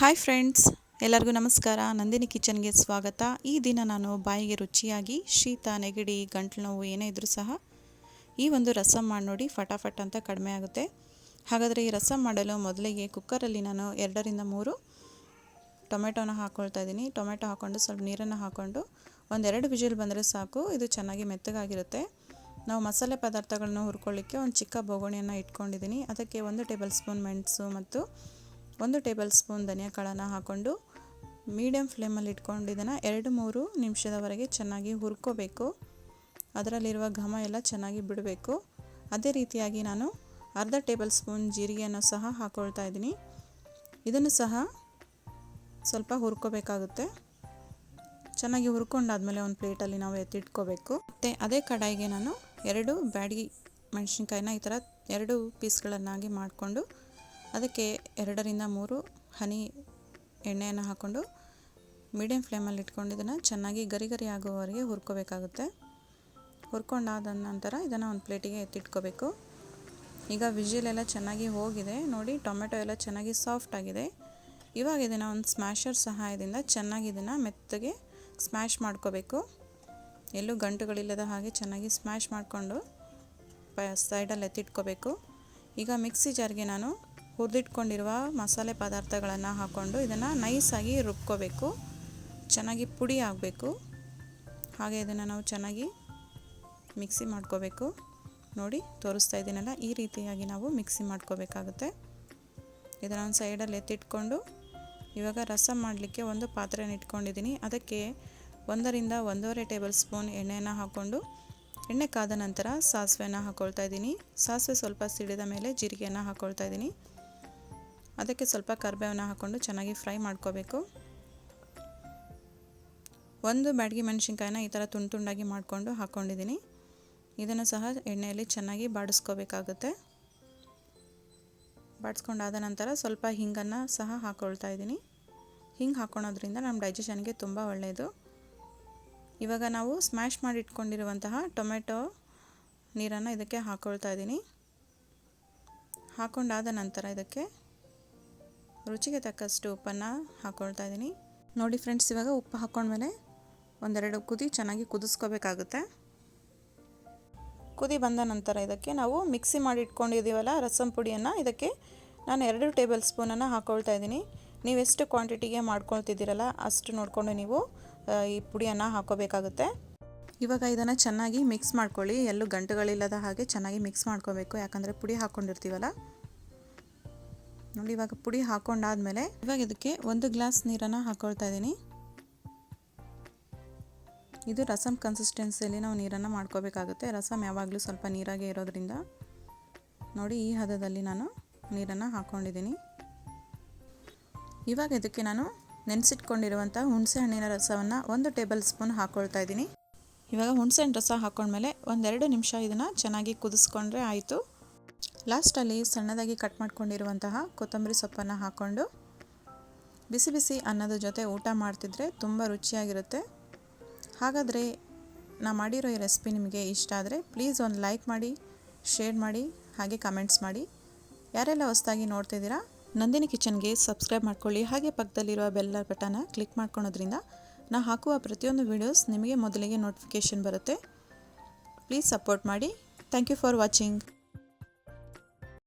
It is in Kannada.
ಹಾಯ್ ಫ್ರೆಂಡ್ಸ್, ಎಲ್ಲರಿಗೂ ನಮಸ್ಕಾರ. ನಂದಿನಿ ಕಿಚನ್ಗೆ ಸ್ವಾಗತ. ಈ ದಿನ ನಾನು ಬಾಯಿಗೆ ರುಚಿಯಾಗಿ ಶೀತ, ನೆಗಡಿ, ಗಂಟಲು ನೋವು ಏನೇ ಇದ್ರೂ ಸಹ ಈ ಒಂದು ರಸಮ್ ಮಾಡಿ ನೋಡಿ, ಫಟಾಫಟ್ ಅಂತ ಕಡಿಮೆ ಆಗುತ್ತೆ. ಹಾಗಾದರೆ ಈ ರಸಮ್ ಮಾಡಲು ಮೊದಲಿಗೆ ಕುಕ್ಕರಲ್ಲಿ ನಾನು 2ರಿಂದ 3 ಟೊಮೆಟೊನ ಹಾಕ್ಕೊಳ್ತಾ ಇದ್ದೀನಿ. ಟೊಮೆಟೊ ಹಾಕ್ಕೊಂಡು ಸ್ವಲ್ಪ ನೀರನ್ನು ಹಾಕ್ಕೊಂಡು ಒಂದೆರಡು ವಿಜಿಲ್ ಬಂದರೆ ಸಾಕು. ಇದು ಚೆನ್ನಾಗಿ ಮೆತ್ತಗಾಗಿರುತ್ತೆ. ನಾವು ಮಸಾಲೆ ಪದಾರ್ಥಗಳನ್ನು ಹುರ್ಕೊಳ್ಳಿಕ್ಕೆ ಒಂದು ಚಿಕ್ಕ ಬೋಗಣಿಯನ್ನು ಇಟ್ಕೊಂಡಿದ್ದೀನಿ. ಅದಕ್ಕೆ 1 ಟೇಬಲ್ ಸ್ಪೂನ್ ಮೆಣಸು ಮತ್ತು 1 ಟೇಬಲ್ ಸ್ಪೂನ್ ಧನಿಯಾ ಕಾಳನ್ನು ಹಾಕ್ಕೊಂಡು ಮೀಡಿಯಮ್ ಫ್ಲೇಮಲ್ಲಿ ಇಟ್ಕೊಂಡು ಇದನ್ನು 2-3 ನಿಮಿಷದವರೆಗೆ ಚೆನ್ನಾಗಿ ಹುರ್ಕೋಬೇಕು. ಅದರಲ್ಲಿರುವ ಘಮ ಎಲ್ಲ ಚೆನ್ನಾಗಿ ಬಿಡಬೇಕು. ಅದೇ ರೀತಿಯಾಗಿ ನಾನು ಅರ್ಧ ಟೇಬಲ್ ಸ್ಪೂನ್ ಜೀರಿಗೆಯನ್ನು ಸಹ ಹಾಕ್ಕೊಳ್ತಾ ಇದ್ದೀನಿ. ಇದನ್ನು ಸಹ ಸ್ವಲ್ಪ ಹುರ್ಕೋಬೇಕಾಗುತ್ತೆ. ಚೆನ್ನಾಗಿ ಹುರ್ಕೊಂಡಾದ್ಮೇಲೆ ಒಂದು ಪ್ಲೇಟಲ್ಲಿ ನಾವು ಎತ್ತಿಟ್ಕೋಬೇಕು. ಮತ್ತು ಅದೇ ಕಡಾಯಿಗೆ ನಾನು 2 ಬ್ಯಾಡಗಿ ಮೆಣಸಿನ್ಕಾಯಿನ ಈ ಥರ 2 ಪೀಸ್ಗಳನ್ನಾಗಿ ಮಾಡಿಕೊಂಡು ಅದಕ್ಕೆ 2ರಿಂದ 3 ಹನಿ ಎಣ್ಣೆಯನ್ನು ಹಾಕ್ಕೊಂಡು ಮೀಡಿಯಮ್ ಫ್ಲೇಮಲ್ಲಿ ಇಟ್ಕೊಂಡು ಇದನ್ನು ಚೆನ್ನಾಗಿ ಗರಿ ಗರಿ ಆಗೋವರೆಗೆ ಹುರ್ಕೋಬೇಕಾಗುತ್ತೆ. ಹುರ್ಕೊಂಡಾದ ನಂತರ ಇದನ್ನು ಒಂದು ಪ್ಲೇಟಿಗೆ ಎತ್ತಿಟ್ಕೋಬೇಕು. ಈಗ ವಿಜಿಲ್ ಎಲ್ಲ ಚೆನ್ನಾಗಿ ಹೋಗಿದೆ ನೋಡಿ, ಟೊಮೆಟೊ ಎಲ್ಲ ಚೆನ್ನಾಗಿ ಸಾಫ್ಟ್ ಆಗಿದೆ. ಇವಾಗ ಇದನ್ನು ಒಂದು ಸ್ಮ್ಯಾಶರ್ ಸಹಾಯದಿಂದ ಚೆನ್ನಾಗಿ ಇದನ್ನು ಮೆತ್ತಗೆ ಸ್ಮ್ಯಾಶ್ ಮಾಡ್ಕೋಬೇಕು. ಎಲ್ಲೂ ಗಂಟುಗಳಿಲ್ಲದ ಹಾಗೆ ಚೆನ್ನಾಗಿ ಸ್ಮ್ಯಾಶ್ ಮಾಡಿಕೊಂಡು ಸೈಡಲ್ಲಿ ಎತ್ತಿಟ್ಕೋಬೇಕು. ಈಗ ಮಿಕ್ಸಿ ಜಾರ್ಗೆ ನಾನು ಹುರಿದಿಟ್ಕೊಂಡಿರುವ ಮಸಾಲೆ ಪದಾರ್ಥಗಳನ್ನು ಹಾಕ್ಕೊಂಡು ಇದನ್ನು ನೈಸಾಗಿ ರುಬ್ಕೋಬೇಕು. ಚೆನ್ನಾಗಿ ಪುಡಿ ಆಗಬೇಕು. ಹಾಗೆ ಇದನ್ನು ನಾವು ಚೆನ್ನಾಗಿ ಮಿಕ್ಸಿ ಮಾಡ್ಕೋಬೇಕು. ನೋಡಿ ತೋರಿಸ್ತಾ ಇದ್ದೀನಲ್ಲ, ಈ ರೀತಿಯಾಗಿ ನಾವು ಮಿಕ್ಸಿ ಮಾಡ್ಕೋಬೇಕಾಗುತ್ತೆ. ಇದನ್ನು ಒಂದು ಸೈಡಲ್ಲಿ ಎತ್ತಿಟ್ಕೊಂಡು ಇವಾಗ ರಸಮ್ ಮಾಡಲಿಕ್ಕೆ ಒಂದು ಪಾತ್ರೆನ ಇಟ್ಕೊಂಡಿದ್ದೀನಿ. ಅದಕ್ಕೆ 1ರಿಂದ 1.5 ಟೇಬಲ್ ಸ್ಪೂನ್ ಎಣ್ಣೆಯನ್ನು ಹಾಕ್ಕೊಂಡು ಎಣ್ಣೆ ಕಾದ ನಂತರ ಸಾಸಿವೆಯನ್ನು ಹಾಕ್ಕೊಳ್ತಾ ಇದ್ದೀನಿ. ಸಾಸಿವೆ ಸ್ವಲ್ಪ ಸಿಡಿದ ಮೇಲೆ ಜೀರಿಗೆಯನ್ನು ಹಾಕ್ಕೊಳ್ತಾ ಇದ್ದೀನಿ. ಅದಕ್ಕೆ ಸ್ವಲ್ಪ ಕರಿಬೇವನ್ನು ಹಾಕ್ಕೊಂಡು ಚೆನ್ನಾಗಿ ಫ್ರೈ ಮಾಡ್ಕೋಬೇಕು. 1 ಬ್ಯಾಡಗಿ ಮೆಣಸಿನ್ಕಾಯಿನ ಈ ಥರ ತುಂಡು ತುಂಡಾಗಿ ಮಾಡಿಕೊಂಡು ಹಾಕ್ಕೊಂಡಿದ್ದೀನಿ. ಇದನ್ನು ಸಹ ಎಣ್ಣೆಯಲ್ಲಿ ಚೆನ್ನಾಗಿ ಬಾಡಿಸ್ಕೋಬೇಕಾಗುತ್ತೆ. ಬಾಡಿಸ್ಕೊಂಡಾದ ನಂತರ ಸ್ವಲ್ಪ ಹಿಂಗನ್ನು ಸಹ ಹಾಕ್ಕೊಳ್ತಾ ಇದ್ದೀನಿ. ಹಿಂಗೆ ಹಾಕ್ಕೊಳೋದ್ರಿಂದ ನಮ್ಮ ಡೈಜೆಷನ್ಗೆ ತುಂಬ ಒಳ್ಳೆಯದು. ಇವಾಗ ನಾವು ಸ್ಮ್ಯಾಶ್ ಮಾಡಿ ಇಟ್ಕೊಂಡಿರುವಂತಹ ಟೊಮೆಟೊ ನೀರನ್ನು ಇದಕ್ಕೆ ಹಾಕ್ಕೊಳ್ತಾ ಇದ್ದೀನಿ. ಹಾಕ್ಕೊಂಡಾದ ನಂತರ ಇದಕ್ಕೆ ರುಚಿಗೆ ತಕ್ಕಷ್ಟು ಉಪ್ಪನ್ನು ಹಾಕ್ಕೊಳ್ತಾ ಇದ್ದೀನಿ. ನೋಡಿ ಫ್ರೆಂಡ್ಸ್, ಇವಾಗ ಉಪ್ಪು ಹಾಕ್ಕೊಂಡ್ಮೇಲೆ 1-2 ಕುದಿ ಚೆನ್ನಾಗಿ ಕುದಿಸ್ಕೋಬೇಕಾಗುತ್ತೆ. ಕುದಿ ಬಂದ ನಂತರ ಇದಕ್ಕೆ ನಾವು ಮಿಕ್ಸಿ ಮಾಡಿ ಇಟ್ಕೊಂಡಿದ್ದೀವಲ್ಲ ರಸಮ್ ಪುಡಿಯನ್ನು, ಇದಕ್ಕೆ ನಾನು 2 ಟೇಬಲ್ ಸ್ಪೂನನ್ನು ಹಾಕ್ಕೊಳ್ತಾ ಇದ್ದೀನಿ. ನೀವೆಷ್ಟು ಕ್ವಾಂಟಿಟಿಗೆ ಮಾಡ್ಕೊಳ್ತಿದ್ದೀರಲ್ಲ ಅಷ್ಟು ನೋಡಿಕೊಂಡು ನೀವು ಈ ಪುಡಿಯನ್ನು ಹಾಕ್ಕೋಬೇಕಾಗುತ್ತೆ. ಇವಾಗ ಇದನ್ನು ಚೆನ್ನಾಗಿ ಮಿಕ್ಸ್ ಮಾಡ್ಕೊಳ್ಳಿ. ಎಲ್ಲೂ ಗಂಟುಗಳಿಲ್ಲದ ಹಾಗೆ ಚೆನ್ನಾಗಿ ಮಿಕ್ಸ್ ಮಾಡ್ಕೋಬೇಕು, ಯಾಕಂದರೆ ಪುಡಿ ಹಾಕ್ಕೊಂಡಿರ್ತೀವಲ್ಲ. ನೋಡಿ ಇವಾಗ ಪುಡಿ ಹಾಕ್ಕೊಂಡಾದ್ಮೇಲೆ ಇವಾಗ ಇದಕ್ಕೆ 1 ಗ್ಲಾಸ್ ನೀರನ್ನು ಹಾಕ್ಕೊಳ್ತಾ ಇದ್ದೀನಿ. ಇದು ರಸಮ್ ಕನ್ಸಿಸ್ಟೆನ್ಸಿಯಲ್ಲಿ ನಾವು ನೀರನ್ನು ಮಾಡ್ಕೋಬೇಕಾಗುತ್ತೆ. ರಸಮ್ ಯಾವಾಗಲೂ ಸ್ವಲ್ಪ ನೀರಾಗೆ ಇರೋದ್ರಿಂದ ನೋಡಿ ಈ ಹದದಲ್ಲಿ ನಾನು ನೀರನ್ನು ಹಾಕ್ಕೊಂಡಿದ್ದೀನಿ. ಇವಾಗ ಇದಕ್ಕೆ ನಾನು ನೆನೆಸಿಟ್ಕೊಂಡಿರುವಂಥ ಹುಣಸೆ ಹಣ್ಣಿನ ರಸವನ್ನು 1 ಟೇಬಲ್ ಸ್ಪೂನ್ ಹಾಕ್ಕೊಳ್ತಾ ಇದ್ದೀನಿ. ಇವಾಗ ಹುಣಸೆ ಹಣ್ಣು ರಸ ಹಾಕ್ಕೊಂಡ್ಮೇಲೆ 1-2 ನಿಮಿಷ ಇದನ್ನು ಚೆನ್ನಾಗಿ ಕುದಿಸ್ಕೊಂಡ್ರೆ ಆಯಿತು. ಲಾಸ್ಟಲ್ಲಿ ಸಣ್ಣದಾಗಿ ಕಟ್ ಮಾಡ್ಕೊಂಡಿರುವಂತಹ ಕೊತ್ತಂಬರಿ ಸೊಪ್ಪನ್ನು ಹಾಕ್ಕೊಂಡು ಬಿಸಿ ಬಿಸಿ ಅನ್ನದ ಜೊತೆ ಊಟ ಮಾಡ್ತಿದ್ರೆ ತುಂಬ ರುಚಿಯಾಗಿರುತ್ತೆ. ಹಾಗಾದರೆ ನಾನು ಮಾಡಿರೋ ಈ ರೆಸಿಪಿ ನಿಮಗೆ ಇಷ್ಟ ಆದರೆ ಪ್ಲೀಸ್ ಒಂದು ಲೈಕ್ ಮಾಡಿ, ಶೇರ್ ಮಾಡಿ, ಹಾಗೆ ಕಮೆಂಟ್ಸ್ ಮಾಡಿ. ಯಾರೆಲ್ಲ ಹೊಸದಾಗಿ ನೋಡ್ತಿದ್ದೀರಾ ನಂದಿನಿ ಕಿಚನ್ಗೆ ಸಬ್ಸ್ಕ್ರೈಬ್ ಮಾಡ್ಕೊಳ್ಳಿ. ಹಾಗೆ ಪಕ್ಕದಲ್ಲಿರುವ ಬೆಲ್ ಬಟನ್ನ ಕ್ಲಿಕ್ ಮಾಡ್ಕೊಳೋದ್ರಿಂದ ನಾನು ಹಾಕುವ ಪ್ರತಿಯೊಂದು ವೀಡಿಯೋಸ್ ನಿಮಗೆ ಮೊದಲಿಗೆ ನೋಟಿಫಿಕೇಷನ್ ಬರುತ್ತೆ. ಪ್ಲೀಸ್ ಸಪೋರ್ಟ್ ಮಾಡಿ. Thank you for watching.